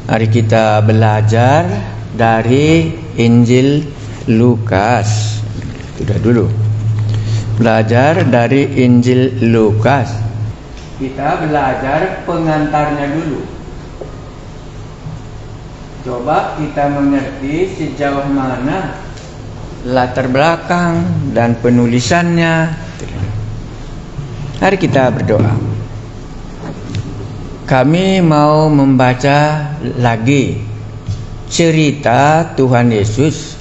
Mari kita belajar dari Injil Lukas. Sudah dulu. Belajar dari Injil Lukas. Kita belajar pengantarnya dulu. Coba kita mengerti sejauh mana latar belakang dan penulisannya. Mari kita berdoa. Kami mau membaca lagi cerita Tuhan Yesus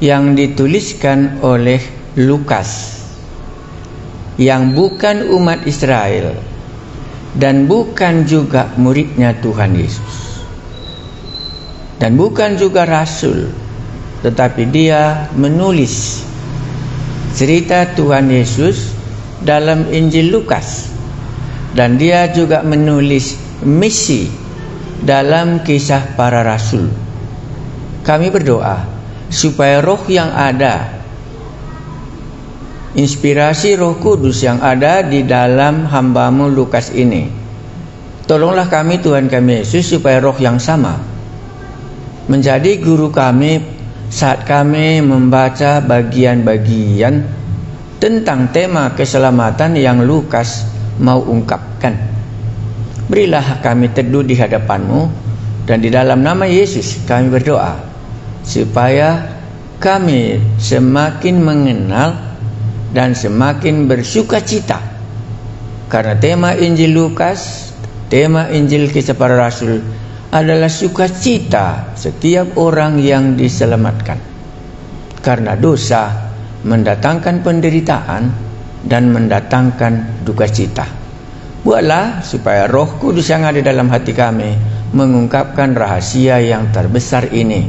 yang dituliskan oleh Lukas, yang bukan umat Israel dan bukan juga muridnya Tuhan Yesus, dan bukan juga rasul, tetapi dia menulis cerita Tuhan Yesus dalam Injil Lukas. Dan dia juga menulis misi dalam Kisah Para Rasul. Kami berdoa supaya roh yang ada, inspirasi Roh Kudus yang ada di dalam hamba-Mu Lukas ini, tolonglah kami Tuhan kami Yesus, supaya roh yang sama menjadi guru kami saat kami membaca bagian-bagian tentang tema keselamatan yang Lukas mau ungkapkan. Berilah kami teduh di hadapan-Mu, dan di dalam nama Yesus kami berdoa supaya kami semakin mengenal dan semakin bersukacita, karena tema Injil Lukas, tema Injil Kisah Para Rasul adalah sukacita setiap orang yang diselamatkan, karena dosa mendatangkan penderitaan dan mendatangkan duka cita. Buatlah supaya Roh Kudus yang ada dalam hati kami mengungkapkan rahasia yang terbesar ini.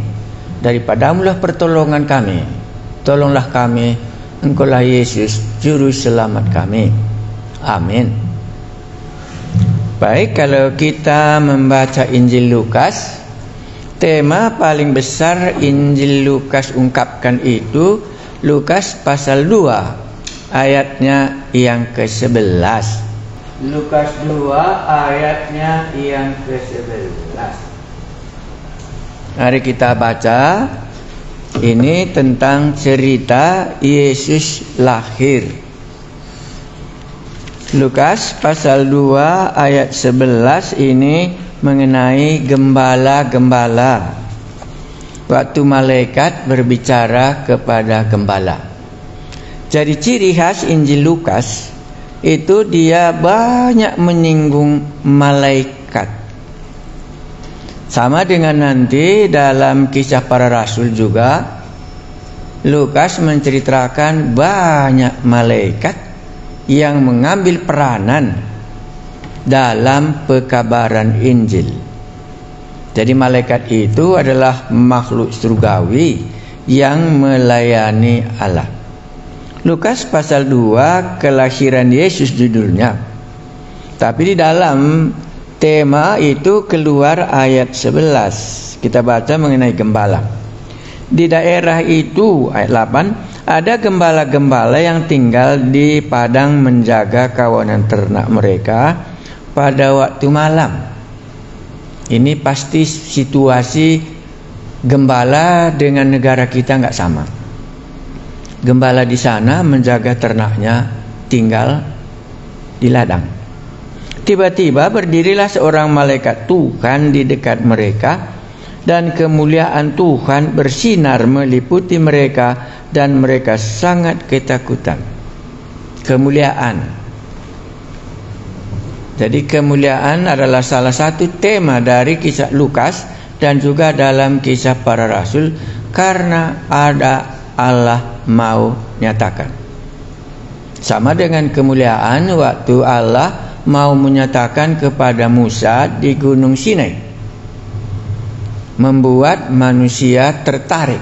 Daripada-Mulah pertolongan kami. Tolonglah kami, Engkaulah Yesus, Juru Selamat kami. Amin. Baik, kalau kita membaca Injil Lukas, tema paling besar Injil Lukas ungkapkan itu Lukas pasal 2 ayatnya yang ke-11. Lukas 2 ayatnya yang ke-11. Mari kita baca. Ini tentang cerita Yesus lahir. Lukas pasal 2 ayat 11 ini mengenai gembala-gembala. Waktu malaikat berbicara kepada gembala. Jadi ciri khas Injil Lukas itu dia banyak menyinggung malaikat. Sama dengan nanti dalam Kisah Para Rasul juga, Lukas menceritakan banyak malaikat yang mengambil peranan dalam pekabaran Injil. Jadi malaikat itu adalah makhluk surgawi yang melayani Allah. Lukas pasal 2 kelahiran Yesus judulnya. Tapi di dalam tema itu keluar ayat 11. Kita baca mengenai gembala. Di daerah itu ayat 8, ada gembala-gembala yang tinggal di padang menjaga kawanan ternak mereka pada waktu malam. Ini pasti situasi gembala dengan negara kita enggak sama. Gembala di sana menjaga ternaknya tinggal di ladang. Tiba-tiba berdirilah seorang malaikat Tuhan di dekat mereka, dan kemuliaan Tuhan bersinar meliputi mereka, dan mereka sangat ketakutan. Kemuliaan. Jadi kemuliaan adalah salah satu tema dari kisah Lukas dan juga dalam Kisah Para Rasul, karena ada Allah mau nyatakan. Sama dengan kemuliaan waktu Allah mau menyatakan kepada Musa di Gunung Sinai, membuat manusia tertarik.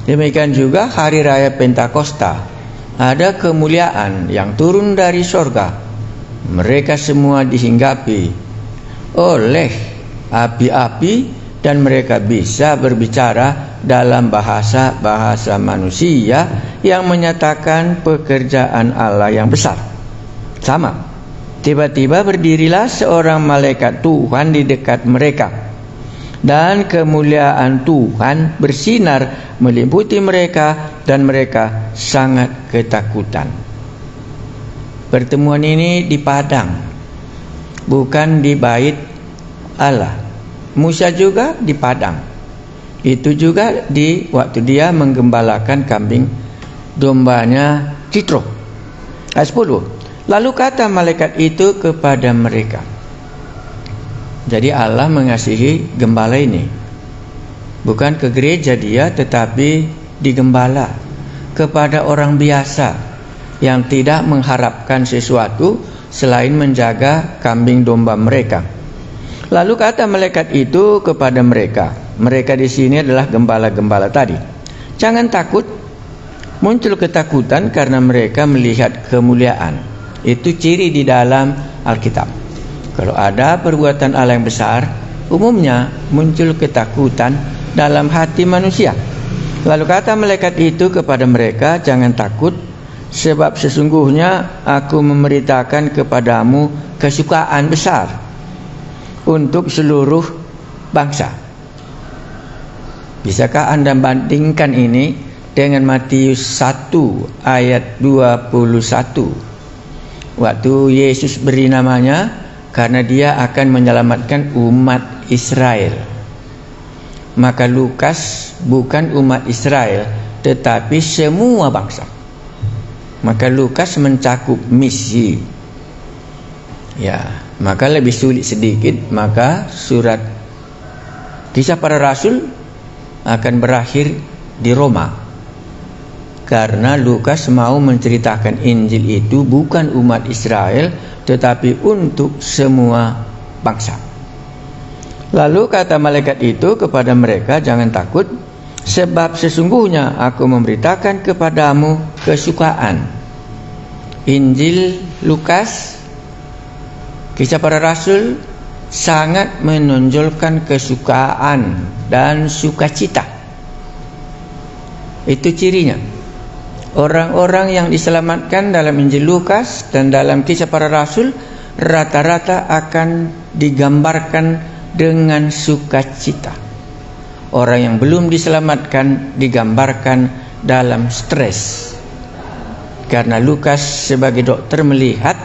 Demikian juga hari raya Pentakosta, ada kemuliaan yang turun dari sorga. Mereka semua dihinggapi oleh api-api, dan mereka bisa berbicara dalam bahasa manusia yang menyatakan pekerjaan Allah yang besar. Sama. Tiba-tiba berdirilah seorang malaikat Tuhan di dekat mereka, dan kemuliaan Tuhan bersinar meliputi mereka, dan mereka sangat ketakutan. Pertemuan ini di padang, bukan di bait Allah. Musa juga di padang. Itu juga di waktu dia menggembalakan kambing dombanya Jitro. Ayat 10. Lalu kata malaikat itu kepada mereka. Jadi Allah mengasihi gembala ini. Bukan ke gereja dia, tetapi digembala kepada orang biasa yang tidak mengharapkan sesuatu selain menjaga kambing domba mereka. Lalu kata malaikat itu kepada mereka. Mereka di sini adalah gembala-gembala tadi. Jangan takut. Muncul ketakutan karena mereka melihat kemuliaan. Itu ciri di dalam Alkitab. Kalau ada perbuatan Allah yang besar, umumnya muncul ketakutan dalam hati manusia. Lalu kata malaikat itu kepada mereka, jangan takut, sebab sesungguhnya aku memberitakan kepadamu kesukaan besar untuk seluruh bangsa. Bisakah Anda bandingkan ini dengan Matius 1 ayat 21? Waktu Yesus beri namanya karena dia akan menyelamatkan umat Israel. Maka Lukas bukan umat Israel, tetapi semua bangsa. Maka Lukas mencakup misi. Ya, maka lebih sulit sedikit. Maka surat Kisah Para Rasul akan berakhir di Roma. Karena Lukas mau menceritakan Injil itu bukan umat Israel, tetapi untuk semua bangsa. Lalu kata malaikat itu kepada mereka, jangan takut, sebab sesungguhnya aku memberitakan kepadamu kesukaan. Injil Lukas, Kisah Para Rasul sangat menonjolkan kesukaan dan sukacita. Itu cirinya. Orang-orang yang diselamatkan dalam Injil Lukas dan dalam Kisah Para Rasul rata-rata akan digambarkan dengan sukacita. Orang yang belum diselamatkan digambarkan dalam stres. Karena Lukas sebagai dokter melihat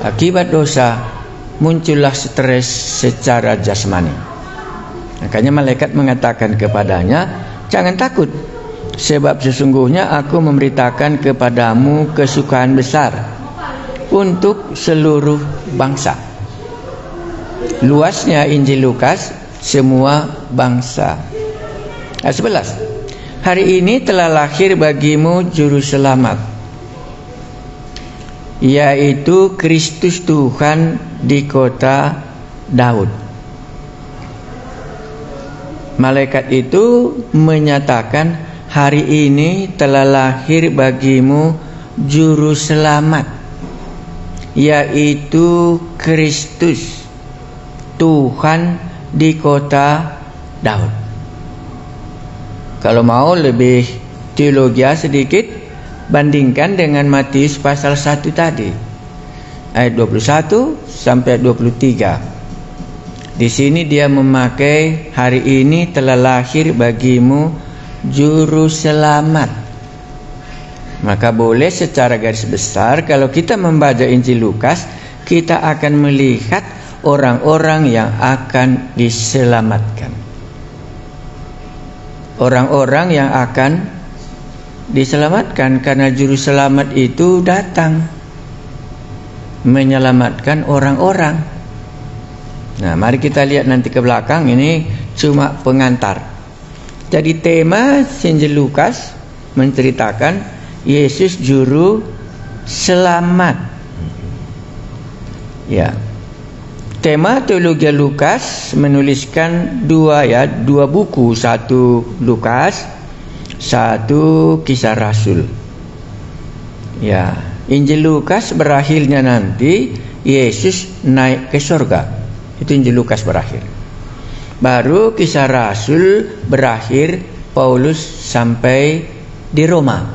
akibat dosa muncullah stres secara jasmani. Makanya malaikat mengatakan kepadanya, jangan takut, sebab sesungguhnya aku memberitakan kepadamu kesukaan besar untuk seluruh bangsa. Luasnya Injil Lukas, semua bangsa. Ayat 11. Hari ini telah lahir bagimu juru selamat, yaitu Kristus Tuhan di kota Daud. Malaikat itu menyatakan, hari ini telah lahir bagimu juru selamat, yaitu Kristus Tuhan di kota Daud. Kalau mau lebih teologia sedikit, bandingkan dengan Matius pasal 1 tadi, ayat 21 sampai 23. Di sini dia memakai hari ini telah lahir bagimu juru selamat. Maka boleh secara garis besar kalau kita membaca Injil Lukas, kita akan melihat orang-orang yang akan diselamatkan. Orang-orang yang akan diselamatkan karena juru selamat itu datang menyelamatkan orang-orang. Nah, mari kita lihat nanti ke belakang, ini cuma pengantar. Jadi tema Injil Lukas menceritakan Yesus juru selamat. Ya. Tema teologi Lukas menuliskan dua buku, satu Lukas, satu Kisah Rasul. Ya, Injil Lukas berakhirnya nanti Yesus naik ke surga. Itu Injil Lukas berakhir. Baru Kisah Rasul berakhir Paulus sampai di Roma.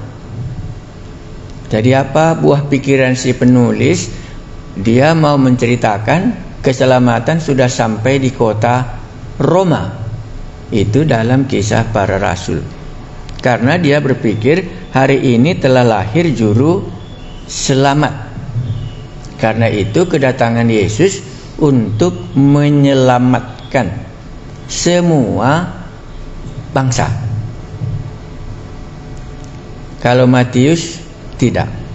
Jadi apa buah pikiran si penulis? Dia mau menceritakan keselamatan sudah sampai di kota Roma. Itu dalam Kisah Para Rasul. Karena dia berpikir hari ini telah lahir juru selamat. Karena itu kedatangan Yesus untuk menyelamatkan semua bangsa. Kalau Matius tidak.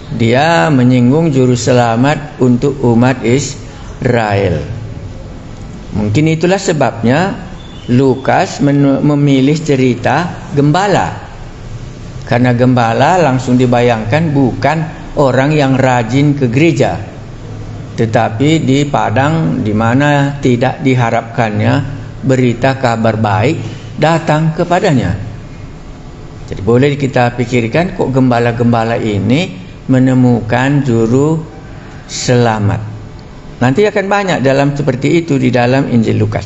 Dia menyinggung juru selamat untuk umat Israel. Mungkin itulah sebabnya Lukas memilih cerita gembala. Karena gembala langsung dibayangkan bukan orang yang rajin ke gereja, tetapi di padang di mana tidak diharapkannya berita kabar baik datang kepadanya. Jadi boleh kita pikirkan, kok gembala-gembala ini menemukan juru selamat. Nanti akan banyak dalam seperti itu di dalam Injil Lukas.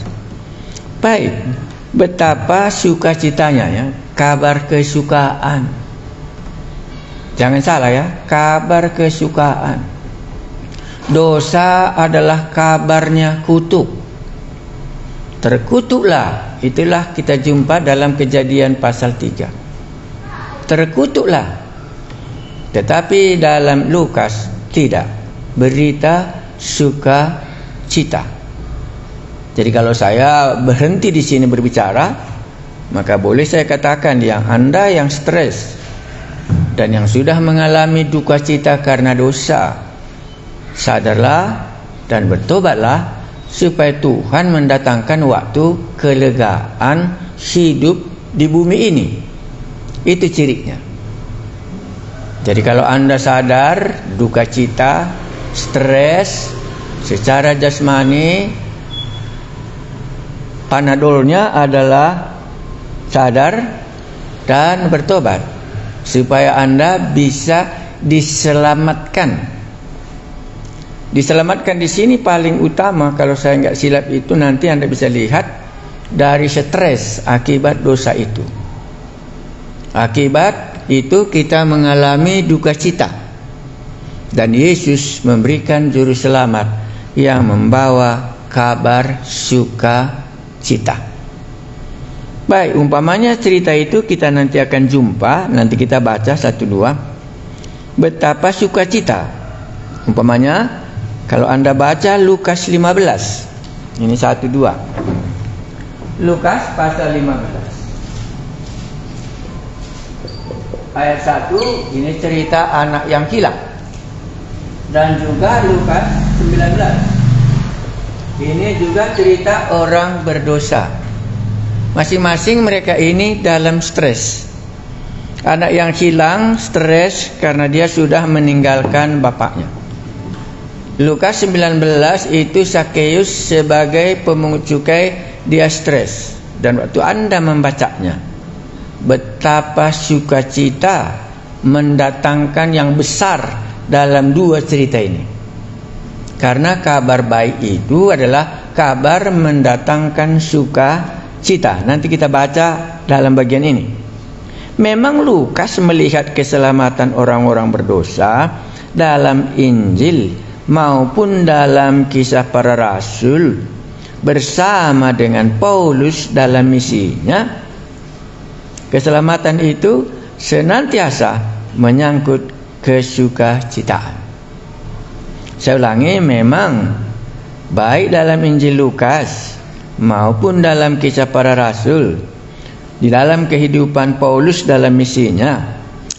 Baik, betapa sukacitanya ya, kabar kesukaan. Jangan salah ya, kabar kesukaan. Dosa adalah kabarnya kutuk. Terkutuklah, itulah kita jumpa dalam Kejadian pasal 3. Terkutuklah. Tetapi dalam Lukas tidak. Berita sukacita. Jadi kalau saya berhenti di sini berbicara, maka boleh saya katakan yang Anda yang stres dan yang sudah mengalami duka cita karena dosa, sadarlah dan bertobatlah supaya Tuhan mendatangkan waktu kelegaan hidup di bumi ini. Itu cirinya. Jadi kalau Anda sadar duka cita, stres secara jasmani, Panadolnya adalah sadar dan bertobat supaya Anda bisa diselamatkan. Diselamatkan di sini paling utama, kalau saya nggak silap itu nanti Anda bisa lihat dari stres akibat dosa itu. Akibat itu kita mengalami duka cita, dan Yesus memberikan juru selamat yang membawa kabar sukacita. Baik, umpamanya cerita itu kita nanti akan jumpa, nanti kita baca 1-2 betapa sukacita. Umpamanya kalau Anda baca Lukas 15, ini 1-2. Lukas pasal 15 ayat 1, ini cerita anak yang hilang. Dan juga Lukas 19, ini juga cerita orang berdosa. Masing-masing mereka ini dalam stres. Anak yang hilang stres karena dia sudah meninggalkan bapaknya. Lukas 19 itu Sakeus sebagai pemungut cukai, dia stres. Dan waktu Anda membacanya, betapa sukacita mendatangkan yang besar dalam dua cerita ini. Karena kabar baik itu adalah kabar mendatangkan sukacita. Nanti kita baca dalam bagian ini. Memang Lukas melihat keselamatan orang-orang berdosa dalam Injil maupun dalam Kisah Para Rasul bersama dengan Paulus dalam misinya. Keselamatan itu senantiasa menyangkut kesukacitaan. Saya ulangi, memang baik dalam Injil Lukas maupun dalam Kisah Para Rasul, di dalam kehidupan Paulus dalam misinya,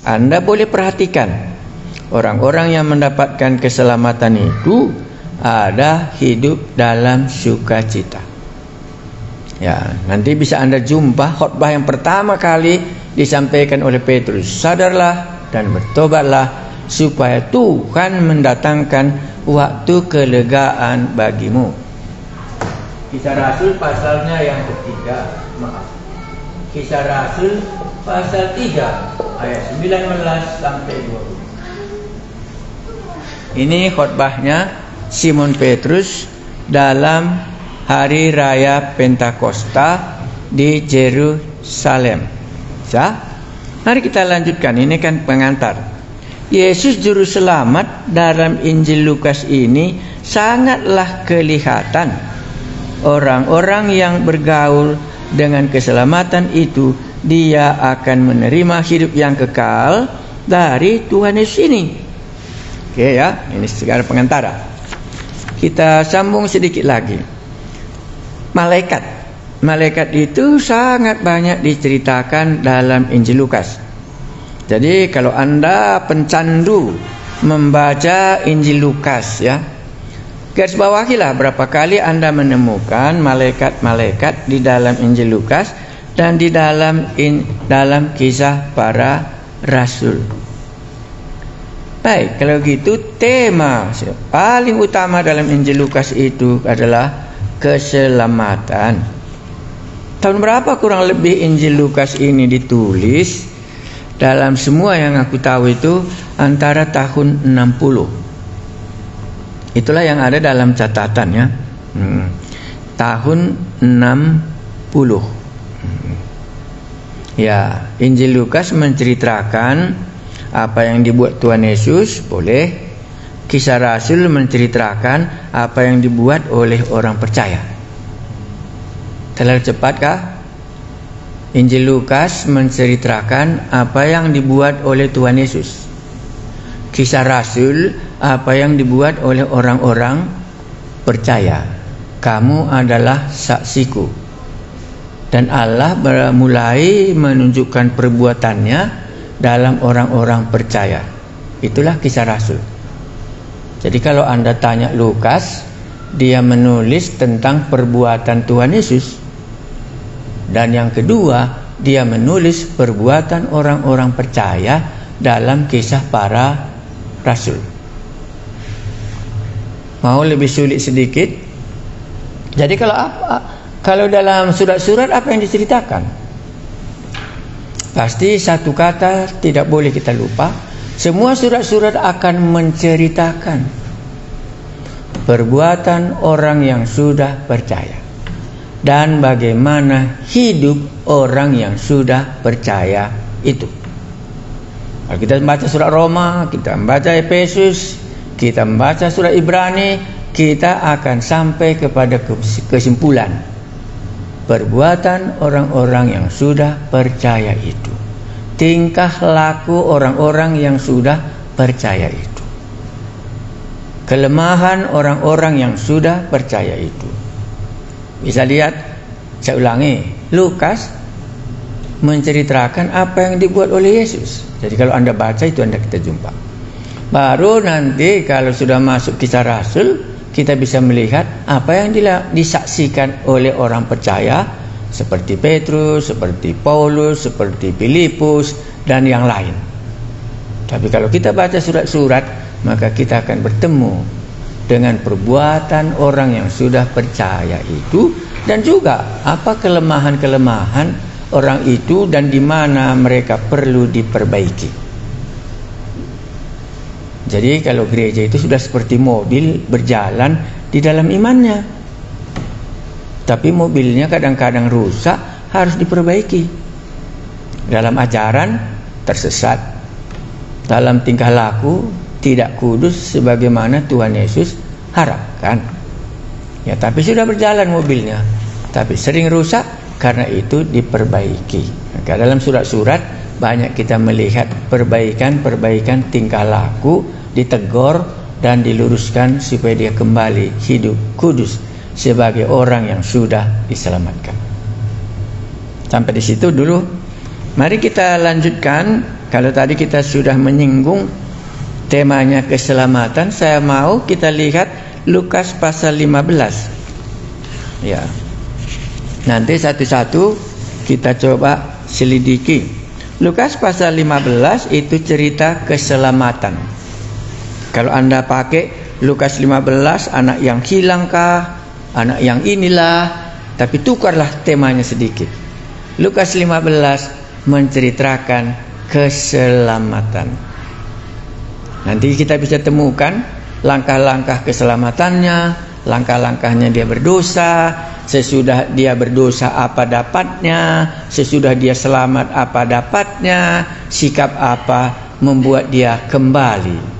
Anda boleh perhatikan orang-orang yang mendapatkan keselamatan itu ada hidup dalam sukacita. Ya, nanti bisa Anda jumpa khotbah yang pertama kali disampaikan oleh Petrus, sadarlah dan bertobatlah supaya Tuhan mendatangkan waktu kelegaan bagimu. Kisah Rasul pasalnya yang ketiga, Kisah Rasul pasal 3 ayat 19 sampai 20. Ini khotbahnya Simon Petrus dalam hari raya Pentakosta di Yerusalem. Mari kita lanjutkan, ini kan pengantar. Yesus juru selamat dalam Injil Lukas ini sangatlah kelihatan. Orang-orang yang bergaul dengan keselamatan itu, dia akan menerima hidup yang kekal dari Tuhan Yesus ini. Oke ya, ini segala pengantara. Kita sambung sedikit lagi. Malaikat itu sangat banyak diceritakan dalam Injil Lukas. Jadi kalau Anda pencandu membaca Injil Lukas ya, garis bawahilah berapa kali Anda menemukan malaikat-malaikat di dalam Injil Lukas dan di dalam kisah para rasul. Baik, kalau gitu tema paling utama dalam Injil Lukas itu adalah keselamatan. Tahun berapa kurang lebih Injil Lukas ini ditulis? Dalam semua yang aku tahu itu antara tahun 60. Itulah yang ada dalam catatan ya. Tahun 60. Ya, Injil Lukas menceritakan apa yang dibuat Tuhan Yesus, boleh. Kisah Rasul menceritakan apa yang dibuat oleh orang percaya. Terlalu cepatkah? Injil Lukas menceritakan apa yang dibuat oleh Tuhan Yesus. Kisah Rasul apa yang dibuat oleh orang-orang percaya. Kamu adalah saksiku. Dan Allah mulai menunjukkan perbuatannya dalam orang-orang percaya. Itulah kisah Rasul. Jadi kalau Anda tanya Lukas, dia menulis tentang perbuatan Tuhan Yesus. Dan yang kedua, dia menulis perbuatan orang-orang percaya dalam kisah para rasul. Mau lebih sulit sedikit? Jadi kalau dalam surat-surat apa yang diceritakan? Pasti satu kata tidak boleh kita lupa. Semua surat-surat akan menceritakan perbuatan orang yang sudah percaya dan bagaimana hidup orang yang sudah percaya itu. Kalau kita membaca surat Roma, kita membaca Efesus, kita membaca surat Ibrani, kita akan sampai kepada kesimpulan perbuatan orang-orang yang sudah percaya itu, tingkah laku orang-orang yang sudah percaya itu, kelemahan orang-orang yang sudah percaya itu. Bisa lihat, saya ulangi, Lukas menceritakan apa yang dibuat oleh Yesus. Jadi kalau Anda baca itu Anda kita jumpa. Baru nanti kalau sudah masuk kisah Rasul, kita bisa melihat apa yang disaksikan oleh orang percaya seperti Petrus, seperti Paulus, seperti Filipus dan yang lain. Tapi kalau kita baca surat-surat, maka kita akan bertemu dengan perbuatan orang yang sudah percaya itu, dan juga apa kelemahan-kelemahan orang itu dan di mana mereka perlu diperbaiki. Jadi kalau gereja itu sudah seperti mobil berjalan di dalam imannya, tapi mobilnya kadang-kadang rusak, harus diperbaiki. Dalam ajaran tersesat, dalam tingkah laku tidak kudus sebagaimana Tuhan Yesus harapkan. Ya, tapi sudah berjalan mobilnya, tapi sering rusak, karena itu diperbaiki. Maka dalam surat-surat banyak kita melihat perbaikan-perbaikan tingkah laku, ditegur dan diluruskan supaya dia kembali hidup kudus sebagai orang yang sudah diselamatkan. Sampai di situ dulu. Mari kita lanjutkan. Kalau tadi kita sudah menyinggung temanya keselamatan, saya mau kita lihat Lukas pasal 15. Ya. Nanti satu-satu kita coba selidiki. Lukas pasal 15 itu cerita keselamatan. Kalau Anda pakai Lukas 15, anak yang hilangkah, anak yang inilah, tapi tukarlah temanya sedikit. Lukas 15 menceritakan keselamatan. Nanti kita bisa temukan langkah-langkah keselamatannya, langkah-langkahnya dia berdosa, sesudah dia berdosa apa dapatnya, sesudah dia selamat apa dapatnya, sikap apa membuat dia kembali.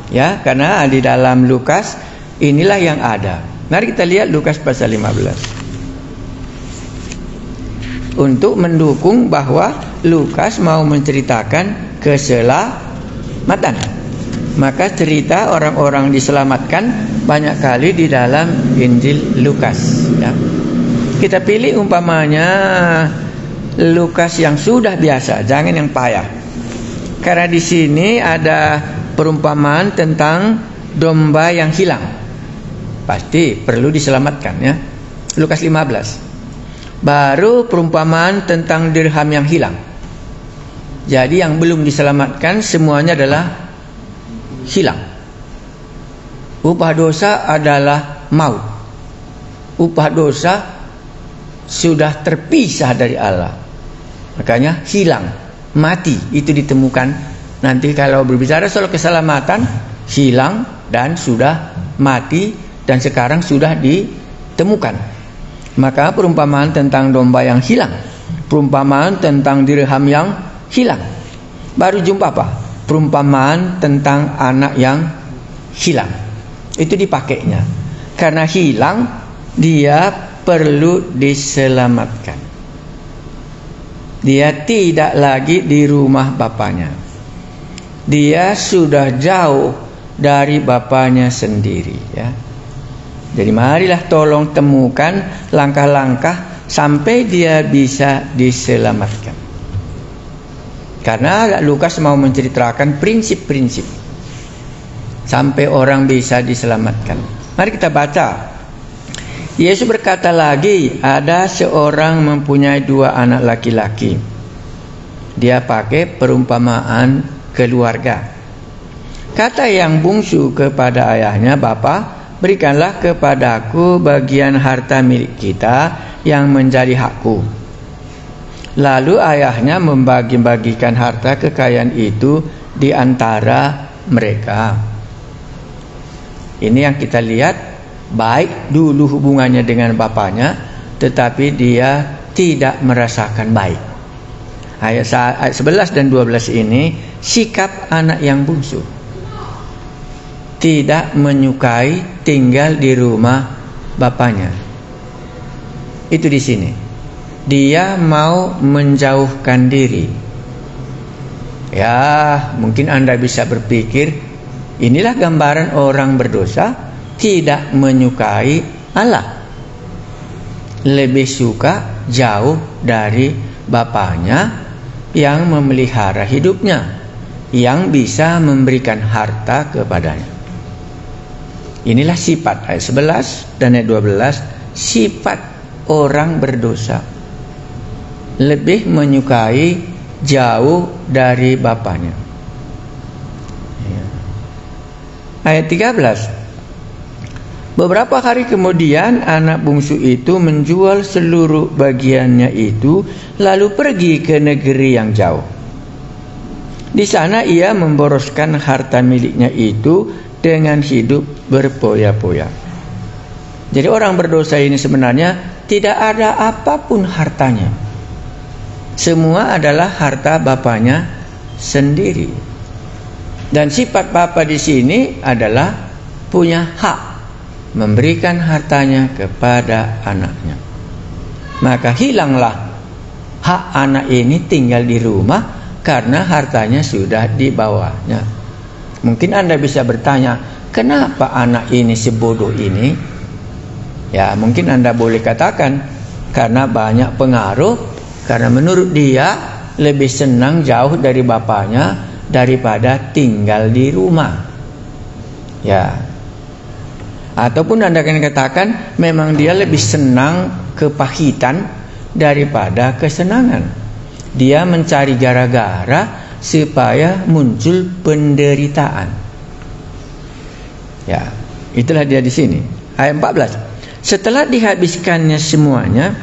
Ya, karena di dalam Lukas inilah yang ada. Mari kita lihat Lukas pasal 15. Untuk mendukung bahwa Lukas mau menceritakan keselamatan. Maka cerita orang-orang diselamatkan banyak kali di dalam Injil Lukas, ya. Kita pilih umpamanya Lukas yang sudah biasa, jangan yang payah. Karena di sini ada perumpamaan tentang domba yang hilang. Pasti perlu diselamatkan, ya. Lukas 15. Baru perumpamaan tentang dirham yang hilang. Jadi yang belum diselamatkan semuanya adalah hilang. Upah dosa adalah maut. Upah dosa sudah terpisah dari Allah. Makanya hilang, mati itu ditemukan. Nanti kalau berbicara soal keselamatan, hilang dan sudah mati dan sekarang sudah ditemukan. Maka perumpamaan tentang domba yang hilang, perumpamaan tentang dirham yang hilang. Baru jumpa apa? Perumpamaan tentang anak yang hilang. Itu dipakainya. Karena hilang, dia perlu diselamatkan. Dia tidak lagi di rumah bapaknya. Dia sudah jauh dari bapaknya sendiri, ya. Jadi marilah tolong temukan langkah-langkah sampai dia bisa diselamatkan. Karena Lukas mau menceritakan prinsip-prinsip sampai orang bisa diselamatkan. Mari kita baca. Yesus berkata lagi, ada seorang mempunyai 2 anak laki-laki. Dia pakai perumpamaan keluarga. Kata yang bungsu kepada ayahnya, "Bapa, berikanlah kepadaku bagian harta milik kita yang menjadi hakku." Lalu ayahnya membagi-bagikan harta kekayaan itu di antara mereka. Ini yang kita lihat, baik dulu hubungannya dengan bapaknya, tetapi dia tidak merasakan baik. Ayat 11 dan 12 ini sikap anak yang bungsu. Tidak menyukai tinggal di rumah bapaknya. Itu di sini. Dia mau menjauhkan diri. Ya, mungkin Anda bisa berpikir, inilah gambaran orang berdosa tidak menyukai Allah. Lebih suka jauh dari bapaknya yang memelihara hidupnya, yang bisa memberikan harta kepadanya. Inilah sifat ayat 11 dan ayat 12, sifat orang berdosa. Lebih menyukai jauh dari bapaknya. Ayat 13. Beberapa hari kemudian anak bungsu itu menjual seluruh bagiannya itu, lalu pergi ke negeri yang jauh. Di sana ia memboroskan harta miliknya itu dengan hidup berpoya-poya. Jadi orang berdosa ini sebenarnya tidak ada apapun hartanya. Semua adalah harta bapaknya sendiri. Dan sifat bapa di sini adalah punya hak memberikan hartanya kepada anaknya. Maka hilanglah hak anak ini tinggal di rumah karena hartanya sudah dibawanya. Mungkin Anda bisa bertanya, kenapa anak ini sebodoh ini? Ya, mungkin Anda boleh katakan karena banyak pengaruh, karena menurut dia lebih senang jauh dari bapaknya daripada tinggal di rumah. Ya. Ataupun Anda akan katakan memang dia lebih senang kepahitan daripada kesenangan. Dia mencari gara-gara supaya muncul penderitaan. Ya, itulah dia di sini. Ayat 14. Setelah dihabiskannya semuanya,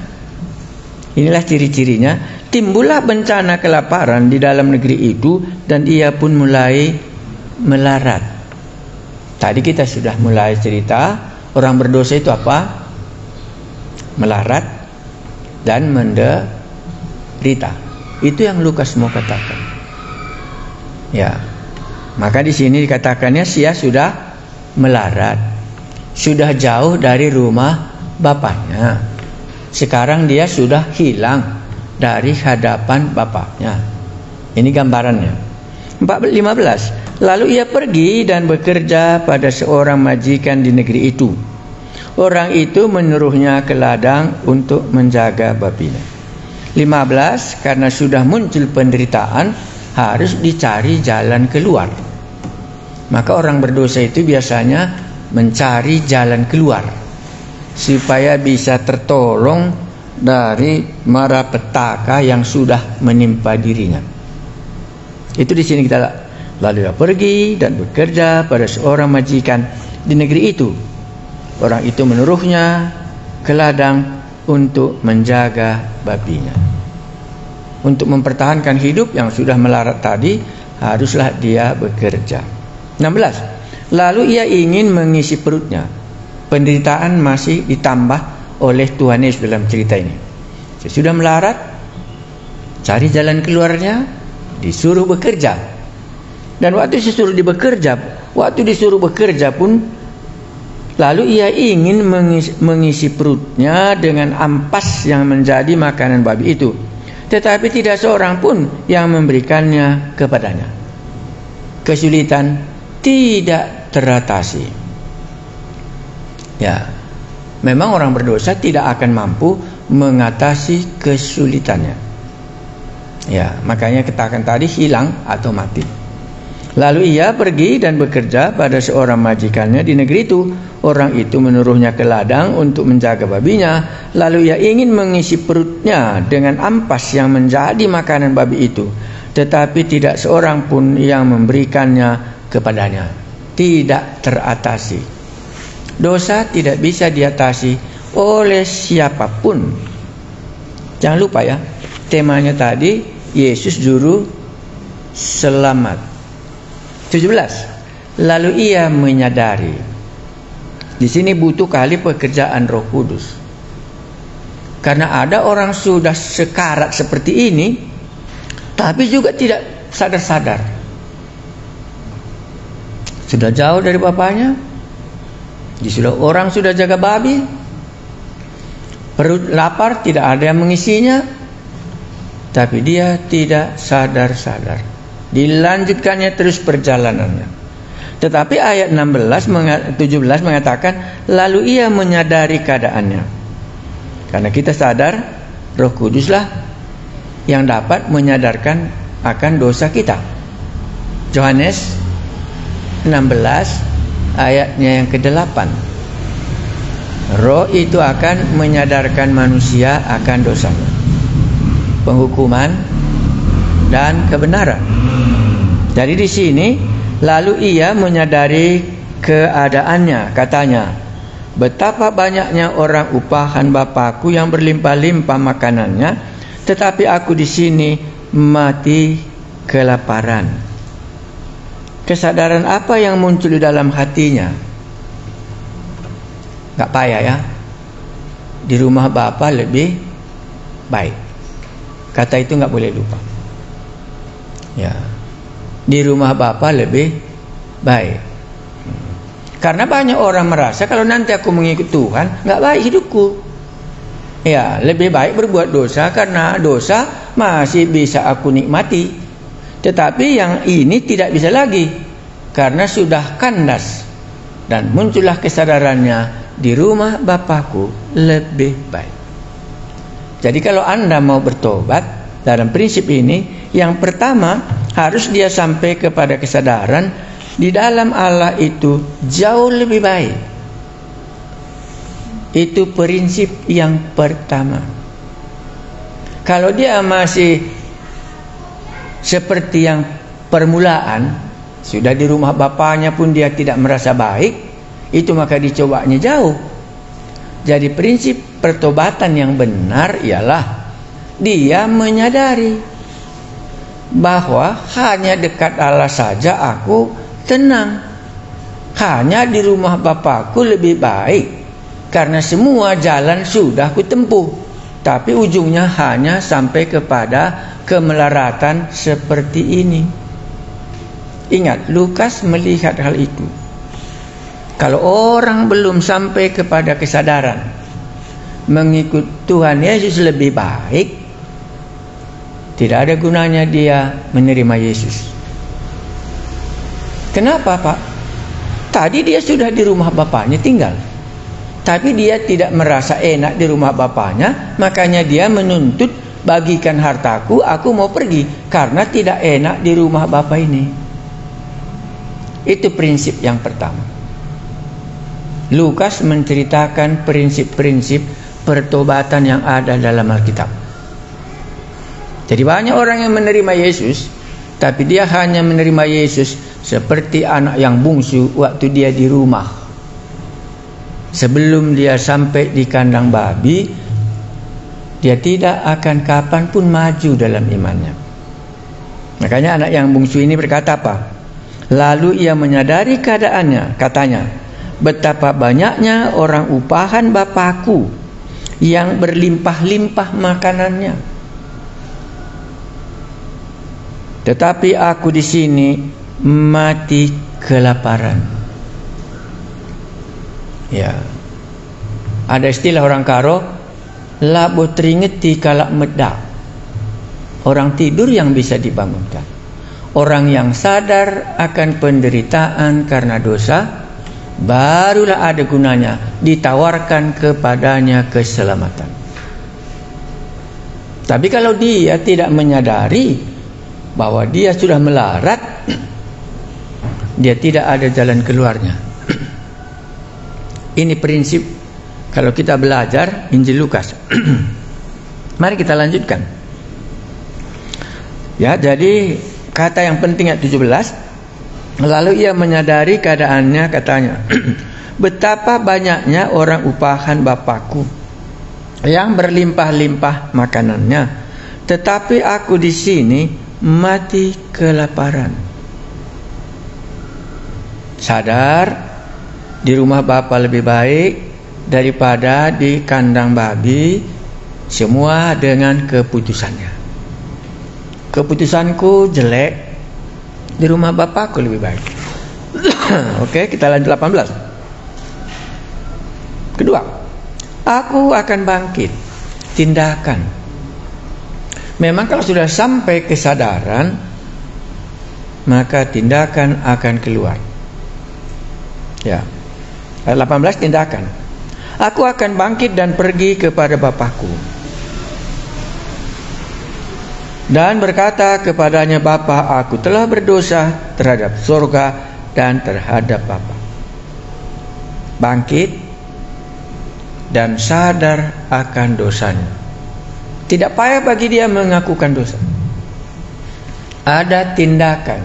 inilah ciri-cirinya, timbullah bencana kelaparan di dalam negeri itu dan ia pun mulai melarat. Tadi kita sudah mulai cerita orang berdosa itu apa? Melarat dan menderita. Itu yang Lukas mau katakan. Ya, maka di sini dikatakannya dia sudah melarat, sudah jauh dari rumah bapaknya. Sekarang dia sudah hilang dari hadapan bapaknya. Ini gambarannya. 15. Lalu ia pergi dan bekerja pada seorang majikan di negeri itu. Orang itu menyuruhnya ke ladang untuk menjaga babinya. 15. Karena sudah muncul penderitaan, harus dicari jalan keluar. Maka orang berdosa itu biasanya mencari jalan keluar supaya bisa tertolong dari mara petaka yang sudah menimpa dirinya. Itu di sini kita lalu dia pergi dan bekerja pada seorang majikan di negeri itu. Orang itu menyuruhnya ke ladang untuk menjaga babinya. Untuk mempertahankan hidup yang sudah melarat tadi, haruslah dia bekerja. 16. Lalu ia ingin mengisi perutnya. Penderitaan masih ditambah oleh Tuhan Yesus dalam cerita ini. Sesudah melarat, cari jalan keluarnya, disuruh bekerja. Dan waktu disuruh bekerja pun, lalu ia ingin mengisi perutnya dengan ampas yang menjadi makanan babi itu. Tetapi tidak seorang pun yang memberikannya kepadanya. Kesulitan tidak teratasi. Ya, memang orang berdosa tidak akan mampu mengatasi kesulitannya. Ya, makanya katakan tadi hilang atau mati. Lalu ia pergi dan bekerja pada seorang majikannya di negeri itu. Orang itu menyuruhnya ke ladang untuk menjaga babinya. Lalu ia ingin mengisi perutnya dengan ampas yang menjadi makanan babi itu. Tetapi tidak seorang pun yang memberikannya kepadanya. Tidak teratasi. Dosa tidak bisa diatasi oleh siapapun. Jangan lupa ya, temanya tadi Yesus juru selamat. 17. Lalu ia menyadari. Di sini butuh kali pekerjaan Roh Kudus. Karena ada orang sudah sekarat seperti ini, tapi juga tidak sadar-sadar. Sudah jauh dari bapaknya, orang sudah jaga babi, perut lapar, tidak ada yang mengisinya, tapi dia tidak sadar-sadar. Dilanjutkannya terus perjalanannya. Tetapi ayat 17 mengatakan, lalu ia menyadari keadaannya. Karena kita sadar, Roh Kuduslah yang dapat menyadarkan akan dosa kita. Yohanes 16 ayatnya yang ke-8. Roh itu akan menyadarkan manusia akan dosanya, penghukuman dan kebenaran. Jadi di sini lalu ia menyadari keadaannya, katanya, betapa banyaknya orang upahan Bapakku yang berlimpah-limpah makanannya, tetapi aku di sini mati kelaparan. Kesadaran apa yang muncul di dalam hatinya? Gak payah ya, di rumah Bapa lebih baik. Kata itu gak boleh lupa. Ya, di rumah Bapa lebih baik. Karena banyak orang merasa kalau nanti aku mengikut Tuhan, gak baik hidupku. Ya, lebih baik berbuat dosa, karena dosa masih bisa aku nikmati. Tetapi yang ini tidak bisa lagi, karena sudah kandas. Dan muncullah kesadarannya, di rumah Bapakku lebih baik. Jadi kalau Anda mau bertobat dalam prinsip ini, yang pertama harus dia sampai kepada kesadaran di dalam Allah itu jauh lebih baik. Itu prinsip yang pertama. Kalau dia masih seperti yang permulaan, sudah di rumah bapaknya pun dia tidak merasa baik, itu maka dicobanya jauh. Jadi prinsip pertobatan yang benar ialah dia menyadari bahwa hanya dekat Allah saja aku tenang. Hanya di rumah Bapakku lebih baik, karena semua jalan sudah kutempuh, tapi ujungnya hanya sampai kepada kemelaratan seperti ini. Ingat, Lukas melihat hal itu. Kalau orang belum sampai kepada kesadaran mengikut Tuhan Yesus lebih baik, tidak ada gunanya dia menerima Yesus. Kenapa, Pak? Tadi dia sudah di rumah bapaknya tinggal, tapi dia tidak merasa enak di rumah bapaknya, makanya dia menuntut, bagikan hartaku, aku mau pergi karena tidak enak di rumah bapak ini. Itu prinsip yang pertama. Lukas menceritakan prinsip-prinsip pertobatan yang ada dalam Alkitab. Jadi banyak orang yang menerima Yesus, tapi dia hanya menerima Yesus seperti anak yang bungsu waktu dia di rumah. Sebelum dia sampai di kandang babi, dia tidak akan kapanpun maju dalam imannya. Makanya anak yang bungsu ini berkata apa? Lalu ia menyadari keadaannya, katanya, betapa banyaknya orang upahan Bapakku yang berlimpah-limpah makanannya, tetapi aku di sini mati kelaparan. Ya, ada istilah orang Karo, labo teringeti kalak medak. Orang tidur yang bisa dibangunkan. Orang yang sadar akan penderitaan karena dosa, barulah ada gunanya ditawarkan kepadanya keselamatan. Tapi kalau dia tidak menyadari bahwa dia sudah melarat, dia tidak ada jalan keluarnya. Ini prinsip kalau kita belajar Injil Lukas. Mari kita lanjutkan. Ya, jadi kata yang penting ayat 17. Lalu ia menyadari keadaannya, katanya, betapa banyaknya orang upahan Bapakku yang berlimpah-limpah makanannya, tetapi aku di sini mati kelaparan. Sadar di rumah Bapa lebih baik daripada di kandang babi, semua dengan keputusannya. Keputusanku jelek, di rumah Bapakku lebih baik. Oke, kita lanjut 18. Kedua, aku akan bangkit. Tindakan. Memang kalau sudah sampai kesadaran, maka tindakan akan keluar. Ya. Ayat 18, tindakan. Aku akan bangkit dan pergi kepada Bapakku dan berkata kepadanya, Bapa, aku telah berdosa terhadap surga dan terhadap Bapa. Bangkit dan sadar akan dosanya. Tidak payah bagi dia mengakukan dosa. Ada tindakan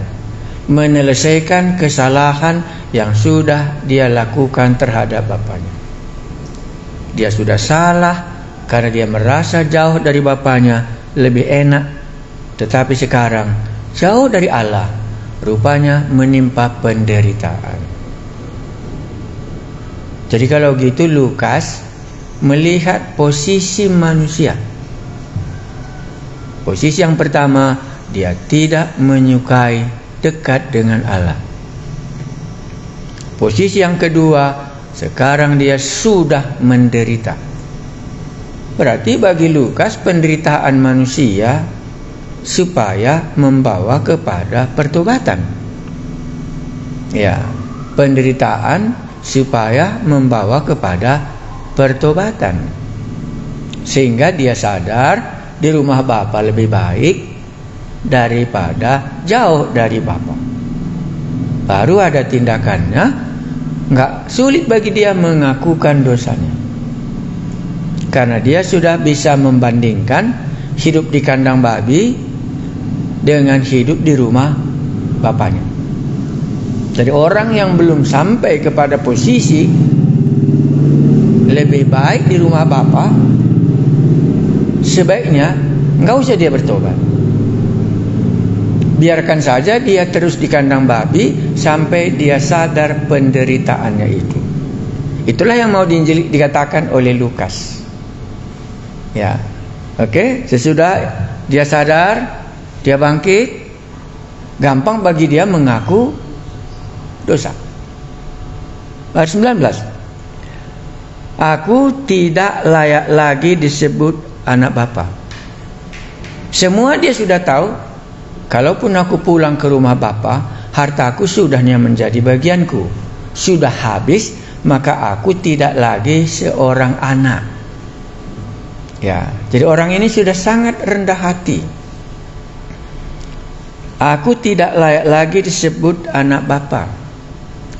menyelesaikan kesalahan yang sudah dia lakukan terhadap bapaknya. Dia sudah salah karena dia merasa jauh dari bapaknya lebih enak. Tetapi sekarang jauh dari Allah, rupanya menimpa penderitaan. Jadi kalau gitu Lukas melihat posisi manusia. Posisi yang pertama, dia tidak menyukai dekat dengan Allah. Posisi yang kedua, sekarang dia sudah menderita. Berarti bagi Lukas penderitaan manusia supaya membawa kepada pertobatan. Ya, penderitaan supaya membawa kepada pertobatan. Sehingga dia sadar di rumah Bapa lebih baik daripada jauh dari Bapa. Baru ada tindakannya, enggak sulit bagi dia mengakukan dosanya. Karena dia sudah bisa membandingkan hidup di kandang babi dengan hidup di rumah bapaknya. Jadi orang yang belum sampai kepada posisi lebih baik di rumah bapa, sebaiknya enggak usah dia bertobat. Biarkan saja dia terus di kandang babi sampai dia sadar penderitaannya itu. Itulah yang mau dikatakan oleh Lukas. Ya. Oke, sesudah dia sadar, dia bangkit gampang bagi dia mengaku dosa. Ayat 19. Aku tidak layak lagi disebut anak bapa. Semua dia sudah tahu, kalaupun aku pulang ke rumah bapa, hartaku sudahnya menjadi bagianku, sudah habis, maka aku tidak lagi seorang anak. Ya, jadi orang ini sudah sangat rendah hati. Aku tidak layak lagi disebut anak bapa,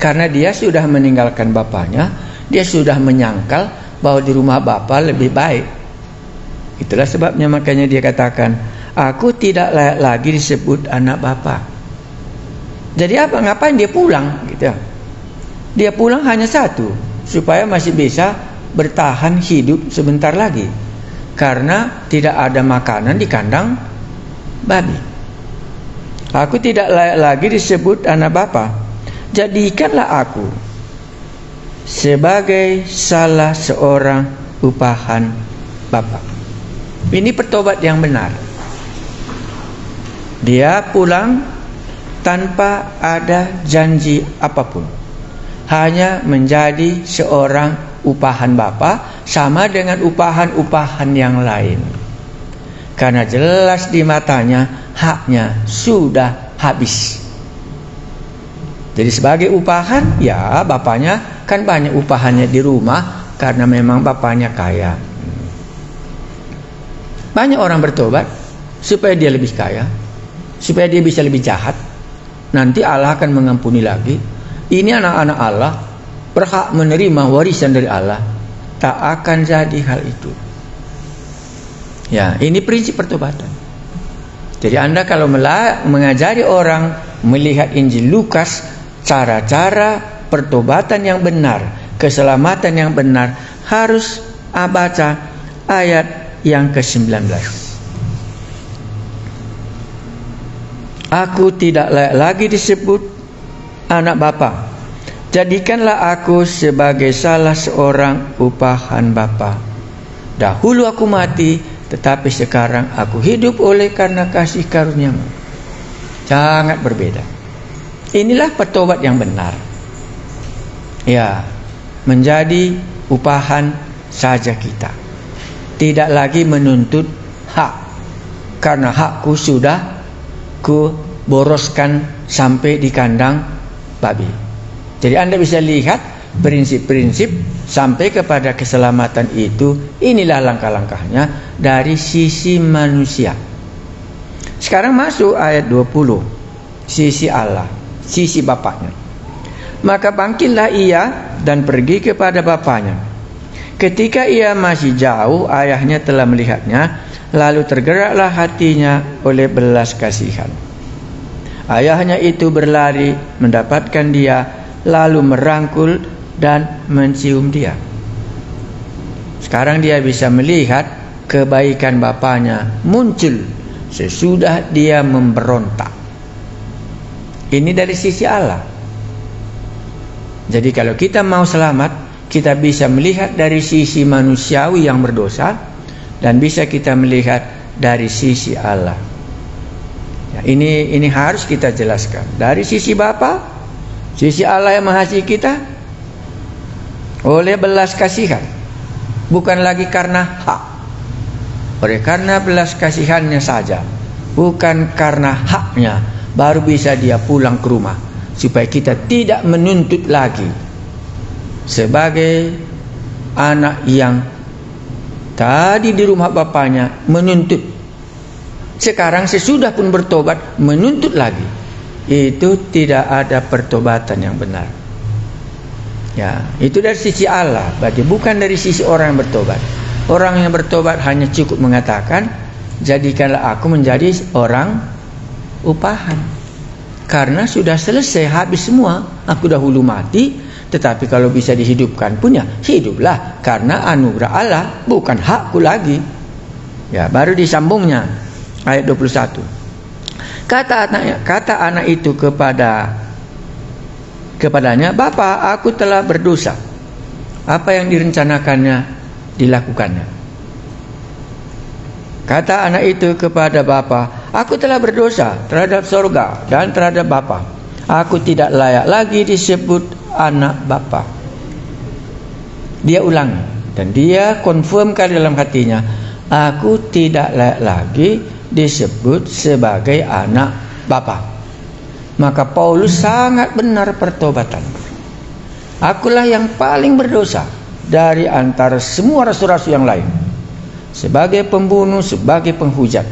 karena dia sudah meninggalkan bapanya. Dia sudah menyangkal bahwa di rumah bapa lebih baik. Itulah sebabnya makanya dia katakan, aku tidak layak lagi disebut anak bapa. Jadi apa? Ngapain dia pulang? Gitu. Dia pulang hanya satu, supaya masih bisa bertahan hidup sebentar lagi, karena tidak ada makanan di kandang babi. Aku tidak layak lagi disebut anak bapa. Jadikanlah aku sebagai salah seorang upahan bapa. Ini pertobat yang benar. Dia pulang tanpa ada janji apapun, hanya menjadi seorang upahan bapa, sama dengan upahan-upahan yang lain, karena jelas di matanya haknya sudah habis. Jadi sebagai upahan, ya bapaknya kan banyak upahannya di rumah, karena memang bapaknya kaya. Banyak orang bertobat supaya dia lebih kaya, supaya dia bisa lebih jahat. Nanti Allah akan mengampuni lagi. Ini anak-anak Allah, berhak menerima warisan dari Allah. Tak akan jadi hal itu. Ya, ini prinsip pertobatan. Jadi Anda kalau mengajari orang melihat Injil Lukas, cara-cara pertobatan yang benar, keselamatan yang benar, harus baca ayat yang ke-19. Aku tidak layak lagi disebut anak bapa. Jadikanlah aku sebagai salah seorang upahan bapa. Dahulu aku mati, tetapi sekarang aku hidup oleh karena kasih karunia-Mu. Sangat berbeda. Inilah pertobat yang benar. Ya, menjadi upahan saja kita. Tidak lagi menuntut hak, karena hakku sudah kuboroskan sampai di kandang babi. Jadi Anda bisa lihat prinsip-prinsip sampai kepada keselamatan itu. Inilah langkah-langkahnya dari sisi manusia. Sekarang masuk ayat 20, sisi Allah, sisi bapaknya. Maka bangkitlah ia dan pergi kepada bapaknya. Ketika ia masih jauh, ayahnya telah melihatnya, lalu tergeraklah hatinya oleh belas kasihan. Ayahnya itu berlari mendapatkan dia, lalu merangkul dan mencium dia. Sekarang dia bisa melihat kebaikan bapaknya muncul sesudah dia memberontak. Ini dari sisi Allah. Jadi kalau kita mau selamat, kita bisa melihat dari sisi manusiawi yang berdosa, dan bisa kita melihat dari sisi Allah. Ya, ini harus kita jelaskan. Dari sisi Bapa, sisi Allah yang mengasihi kita oleh belas kasihan, bukan lagi karena hak. Oleh karena belas kasihannya saja, bukan karena haknya, baru bisa dia pulang ke rumah, supaya kita tidak menuntut lagi sebagai anak yang tadi di rumah bapaknya menuntut, sekarang sesudah pun bertobat menuntut lagi. Itu tidak ada pertobatan yang benar. Ya, itu dari sisi Allah, berarti bukan dari sisi orang yang bertobat. Orang yang bertobat hanya cukup mengatakan, jadikanlah aku menjadi orang upahan, karena sudah selesai, habis semua. Aku dahulu mati, tetapi kalau bisa dihidupkan punya, hiduplah, karena anugerah Allah, bukan hakku lagi. Ya, baru disambungnya ayat 21. Kata anak itu kepadanya, Bapa, aku telah berdosa. Apa yang direncanakannya dilakukannya. Kata anak itu kepada bapa, Aku telah berdosa terhadap sorga dan terhadap Bapa. Aku tidak layak lagi disebut anak Bapa. Dia ulangi dan dia konfirmkan dalam hatinya, aku tidak layak lagi disebut sebagai anak Bapa. Maka Paulus sangat benar pertobatan. Akulah yang paling berdosa dari antara semua rasul-rasul yang lain, sebagai pembunuh, sebagai penghujat.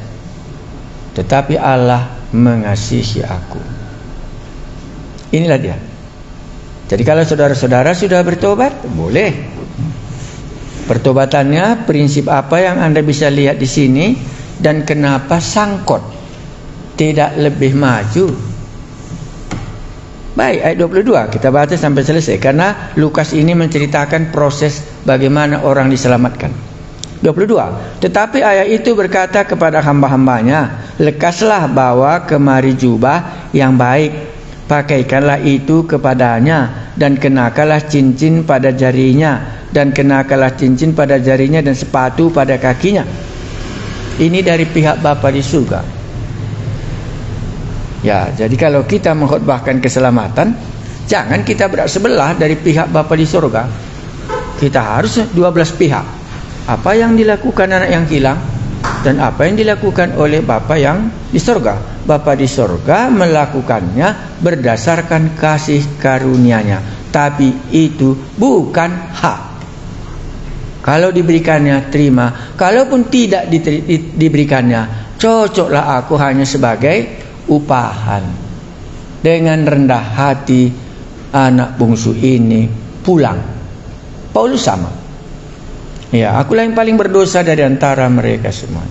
Tetapi Allah mengasihi aku. Inilah dia. Jadi kalau saudara-saudara sudah bertobat, boleh. Pertobatannya, prinsip apa yang Anda bisa lihat di sini, dan kenapa sangkot tidak lebih maju. Baik, ayat 22 kita baca sampai selesai, karena Lukas ini menceritakan proses bagaimana orang diselamatkan. 22. Tetapi ayah itu berkata kepada hamba-hambanya, lekaslah bawa kemari jubah yang baik, pakaikanlah itu kepadanya, dan kenakanlah cincin pada jarinya, dan kenakanlah cincin pada jarinya, dan sepatu pada kakinya. Ini dari pihak Bapa di surga. Ya, jadi kalau kita mengkhotbahkan keselamatan, jangan kita bersebelah dari pihak Bapa di surga. Kita harus 12 pihak. Apa yang dilakukan anak yang hilang dan apa yang dilakukan oleh Bapa yang di surga. Bapa di surga melakukannya berdasarkan kasih karunia-Nya, tapi itu bukan hak. Kalau diberikannya, terima. Kalaupun tidak diberikannya, cocoklah aku hanya sebagai upahan. Dengan rendah hati anak bungsu ini pulang. Paulus sama. Ya, akulah yang paling berdosa dari antara mereka semua.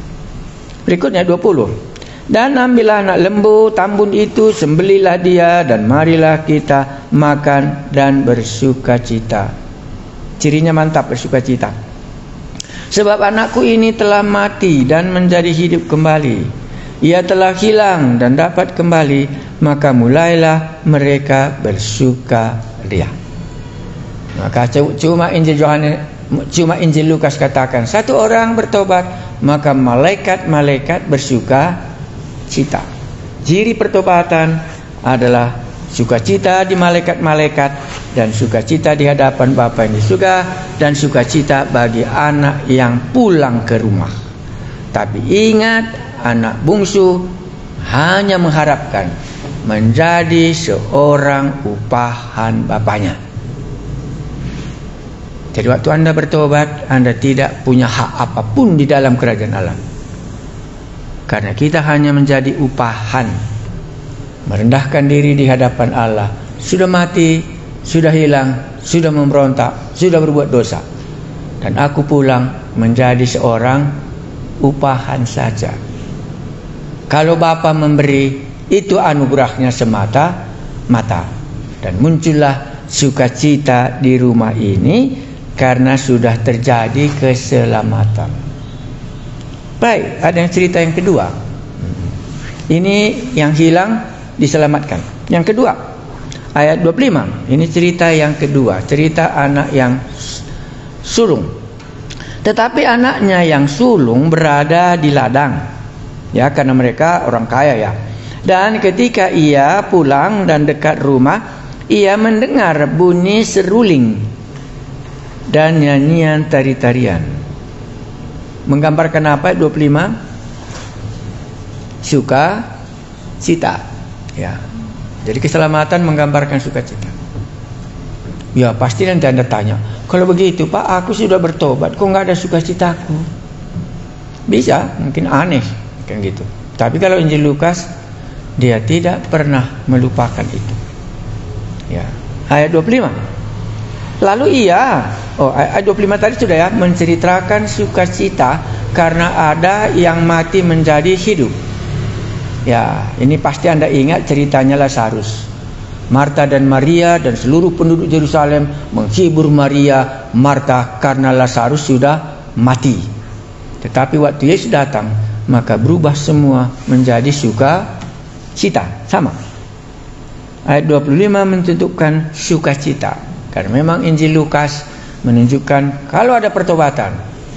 Berikutnya 20. Dan ambillah anak lembu tambun itu, sembelilah dia, dan marilah kita makan dan bersukacita. Cirinya mantap, bersukacita. Sebab anakku ini telah mati dan menjadi hidup kembali. Ia telah hilang dan dapat kembali, maka mulailah mereka bersukaria. Maka cuma Injil Lukas katakan satu orang bertobat, maka malaikat-malaikat bersuka cita. Ciri pertobatan adalah sukacita di malaikat-malaikat, dan sukacita di hadapan Bapa yang di surga, dan sukacita bagi anak yang pulang ke rumah. Tapi ingat, anak bungsu hanya mengharapkan menjadi seorang upahan bapaknya. Jadi waktu Anda bertobat, Anda tidak punya hak apapun di dalam kerajaan Allah. Karena kita hanya menjadi upahan, merendahkan diri di hadapan Allah. Sudah mati, sudah hilang, sudah memberontak, sudah berbuat dosa. Dan aku pulang menjadi seorang upahan saja. Kalau Bapa memberi, itu anugerahnya semata-mata. Dan muncullah sukacita di rumah ini, karena sudah terjadi keselamatan. Baik, ada yang cerita yang kedua. Ini yang hilang diselamatkan. Yang kedua, ayat 25. Ini cerita yang kedua, cerita anak yang sulung. Tetapi anaknya yang sulung berada di ladang. Ya, karena mereka orang kaya ya. Dan ketika ia pulang dan dekat rumah, ia mendengar bunyi seruling dan nyanyian tari-tarian. Menggambarkan apa? 25. Sukacita. Ya. Jadi keselamatan menggambarkan sukacita. Ya, pasti nanti Anda tanya, kalau begitu Pak, aku sudah bertobat, kok nggak ada sukacitaku? Bisa, mungkin aneh kan gitu. Tapi kalau Injil Lukas, dia tidak pernah melupakan itu. Ya. Ayat 25. Lalu ayat 25 tadi sudah ya, menceritakan sukacita karena ada yang mati menjadi hidup. Ya, ini pasti Anda ingat ceritanya Lazarus. Marta dan Maria dan seluruh penduduk Yerusalem menghibur Maria, Marta, karena Lazarus sudah mati. Tetapi waktu Yesus datang, maka berubah semua menjadi sukacita. Sama. Ayat 25 menunjukkan sukacita. Karena memang Injil Lukas menunjukkan kalau ada pertobatan,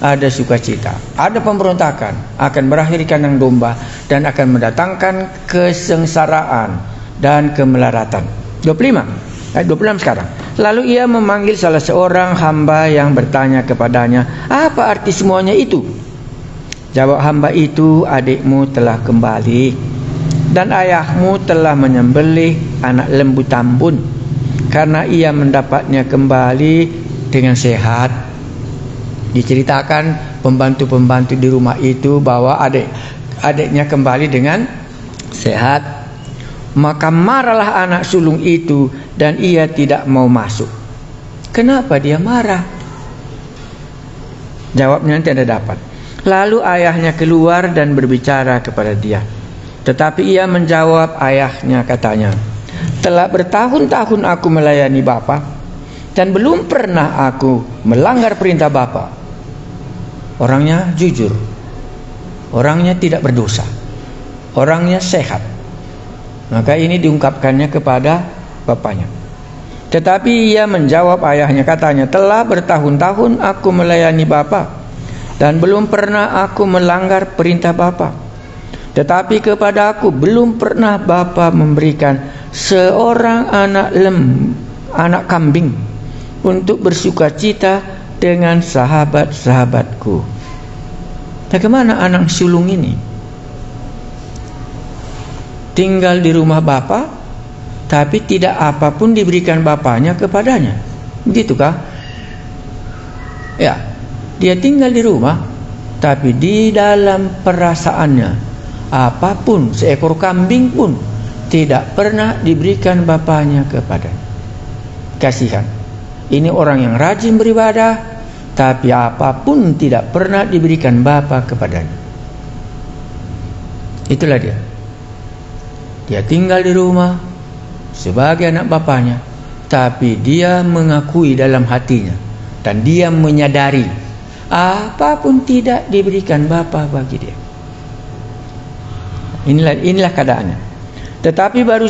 ada sukacita, ada pemberontakan, akan berakhir di kandang domba, dan akan mendatangkan kesengsaraan dan kemelaratan. 25, ayat 26 sekarang. Lalu ia memanggil salah seorang hamba yang bertanya kepadanya, apa arti semuanya itu? Jawab hamba itu, adikmu telah kembali, dan ayahmu telah menyembelih anak lembu tambun, karena ia mendapatnya kembali dengan sehat. Diceritakan pembantu-pembantu di rumah itu bahwa adiknya kembali dengan sehat. Maka marahlah anak sulung itu dan ia tidak mau masuk. Kenapa dia marah? Jawabnya nanti Anda dapat. Lalu ayahnya keluar dan berbicara kepada dia. Tetapi ia menjawab ayahnya, katanya, telah bertahun-tahun aku melayani Bapa dan belum pernah aku melanggar perintah Bapa. Orangnya jujur, orangnya tidak berdosa, orangnya sehat. Maka ini diungkapkannya kepada bapaknya. Tetapi ia menjawab ayahnya, katanya, telah bertahun-tahun aku melayani Bapa dan belum pernah aku melanggar perintah Bapa. Tetapi kepada aku belum pernah Bapa memberikan seorang anak kambing untuk bersukacita dengan sahabat-sahabatku. Bagaimana anak sulung ini? Tinggal di rumah bapa, tapi tidak apapun diberikan bapaknya kepadanya. Begitukah? Ya, dia tinggal di rumah, tapi di dalam perasaannya, apapun, seekor kambing pun tidak pernah diberikan bapaknya kepadanya. Kasihan. Ini orang yang rajin beribadah, tapi apapun tidak pernah diberikan bapa kepadanya. Itulah dia. Dia tinggal di rumah sebagai anak bapaknya, tapi dia mengakui dalam hatinya dan dia menyadari apapun tidak diberikan bapa bagi dia. Inilah keadaannya. Tetapi baru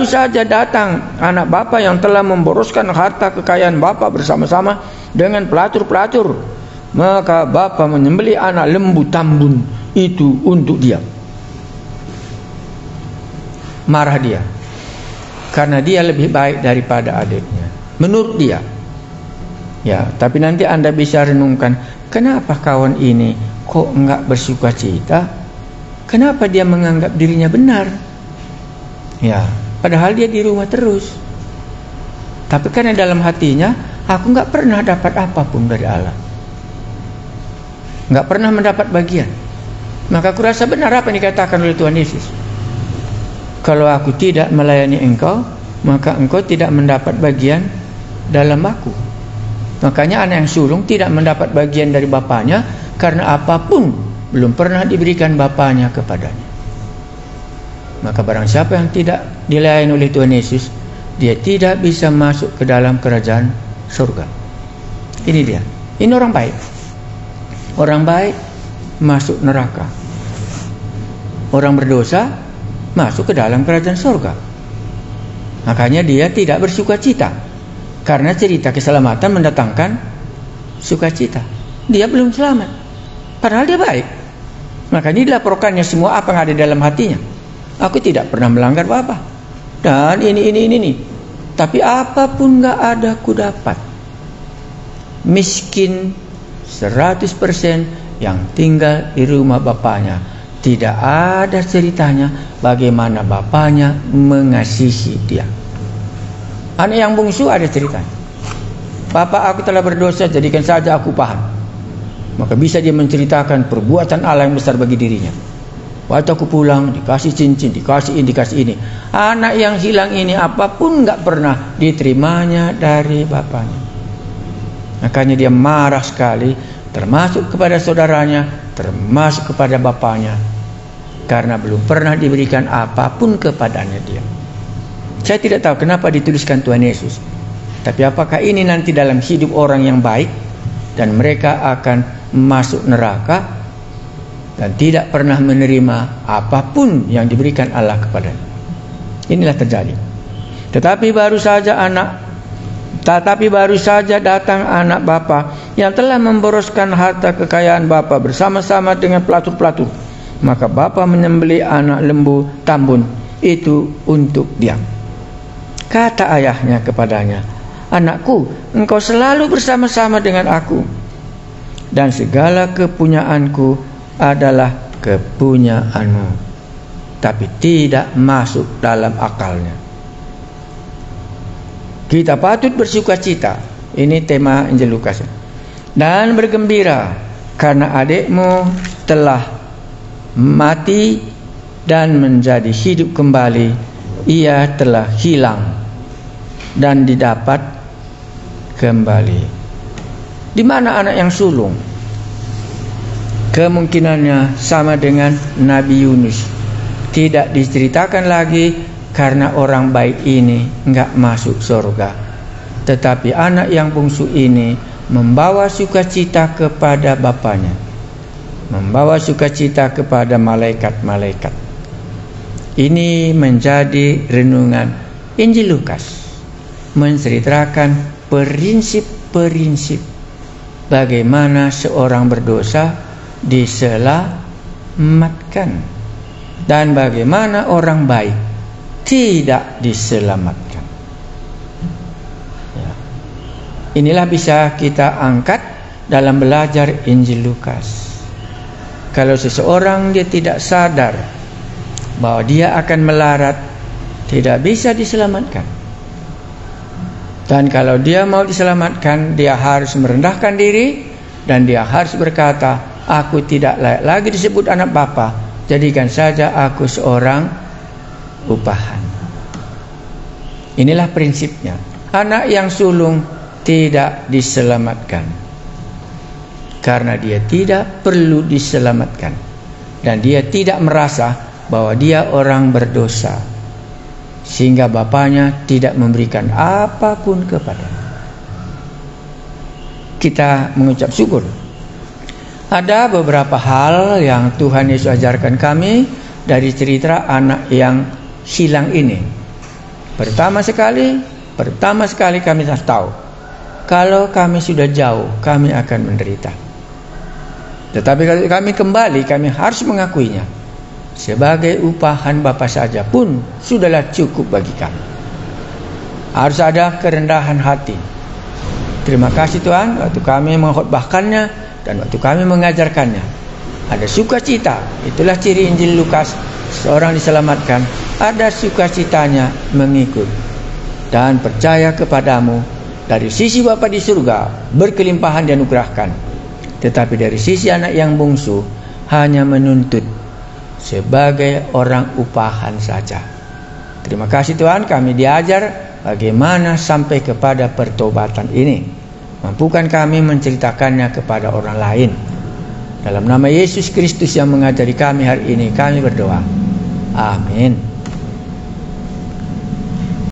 saja datang anak bapa yang telah memboroskan harta kekayaan bapa bersama-sama dengan pelatur-pelatur, maka bapa menyembelih anak lembu tambun itu untuk dia. Marah dia karena dia lebih baik daripada adiknya menurut dia. Ya, tapi nanti Anda bisa renungkan, kenapa kawan ini kok enggak bersukacita? Kenapa dia menganggap dirinya benar? Ya, padahal dia di rumah terus. Tapi karena dalam hatinya, aku enggak pernah dapat apapun dari Allah, enggak pernah mendapat bagian. Maka aku rasa benar apa yang dikatakan oleh Tuhan Yesus. Kalau aku tidak melayani engkau, maka engkau tidak mendapat bagian dalam aku. Makanya anak yang sulung tidak mendapat bagian dari bapaknya, karena apapun belum pernah diberikan bapaknya kepadanya. Maka barang siapa yang tidak dilayani oleh Tuhan Yesus, dia tidak bisa masuk ke dalam kerajaan surga. Ini dia. Ini orang baik. Orang baik masuk neraka. Orang berdosa masuk ke dalam kerajaan surga. Makanya dia tidak bersukacita, karena cerita keselamatan mendatangkan sukacita. Dia belum selamat, padahal dia baik. Makanya dilaporkannya semua apa yang ada dalam hatinya. Aku tidak pernah melanggar Bapa, dan ini. Tapi apapun gak ada ku dapat. Miskin 100% yang tinggal di rumah bapaknya. Tidak ada ceritanya bagaimana bapaknya mengasihi dia. Anak yang bungsu ada ceritanya. Bapak aku telah berdosa, jadikan saja aku paham. Maka bisa dia menceritakan perbuatan Allah yang besar bagi dirinya. Waktu aku pulang, dikasih cincin, dikasih ini. Anak yang hilang ini apapun gak pernah diterimanya dari bapaknya. Makanya dia marah sekali, termasuk kepada saudaranya, termasuk kepada bapaknya, karena belum pernah diberikan apapun kepadanya dia. Saya tidak tahu kenapa dituliskan Tuhan Yesus, tapi apakah ini nanti dalam hidup orang yang baik dan mereka akan masuk neraka dan tidak pernah menerima apapun yang diberikan Allah kepadanya. Inilah terjadi. Tetapi baru saja anak Tetapi baru saja datang anak bapa yang telah memboroskan harta kekayaan bapa bersama-sama dengan pelatur-pelatur. Maka bapa menyembelih anak lembu tambun itu untuk dia. Kata ayahnya kepadanya, anakku, engkau selalu bersama-sama dengan aku, dan segala kepunyaanku adalah kepunyaanmu. Tapi tidak masuk dalam akalnya. Kita patut bersukacita. Ini tema Injil Lukas. Dan bergembira karena adikmu telah mati dan menjadi hidup kembali. Ia telah hilang dan didapat kembali. Di mana anak yang sulung? Kemungkinannya sama dengan Nabi Yunus. Tidak diceritakan lagi karena orang baik ini enggak masuk surga. Tetapi anak yang bungsu ini membawa sukacita kepada bapaknya, membawa sukacita kepada malaikat-malaikat. Ini menjadi renungan Injil Lukas, menceritakan prinsip-prinsip bagaimana seorang berdosa diselamatkan dan bagaimana orang baik tidak diselamatkan. Ya. Inilah bisa kita angkat dalam belajar Injil Lukas. Kalau seseorang dia tidak sadar bahwa dia akan melarat, tidak bisa diselamatkan. Dan kalau dia mau diselamatkan, dia harus merendahkan diri dan dia harus berkata, aku tidak layak lagi disebut anak bapa, jadikan saja aku seorang upahan. Inilah prinsipnya. Anak yang sulung tidak diselamatkan karena dia tidak perlu diselamatkan, dan dia tidak merasa bahwa dia orang berdosa, sehingga bapaknya tidak memberikan apapun kepadanya. Kita mengucap syukur. Ada beberapa hal yang Tuhan Yesus ajarkan kami dari cerita anak yang hilang ini. Pertama sekali kami harus tahu, kalau kami sudah jauh, kami akan menderita. Tetapi kalau kami kembali, kami harus mengakuinya. Sebagai upahan Bapa saja pun sudahlah cukup bagi kami. Harus ada kerendahan hati. Terima kasih Tuhan, waktu kami mengkhotbahkannya dan waktu kami mengajarkannya, ada sukacita. Itulah ciri Injil Lukas. Seorang diselamatkan, ada sukacitanya mengikut dan percaya kepadamu. Dari sisi Bapa di surga berkelimpahan dianugerahkan, tetapi dari sisi anak yang bungsu hanya menuntut sebagai orang upahan saja. Terima kasih Tuhan, kami diajar bagaimana sampai kepada pertobatan ini. Mampukan kami menceritakannya kepada orang lain. Dalam nama Yesus Kristus yang mengajari kami hari ini, kami berdoa. Amin.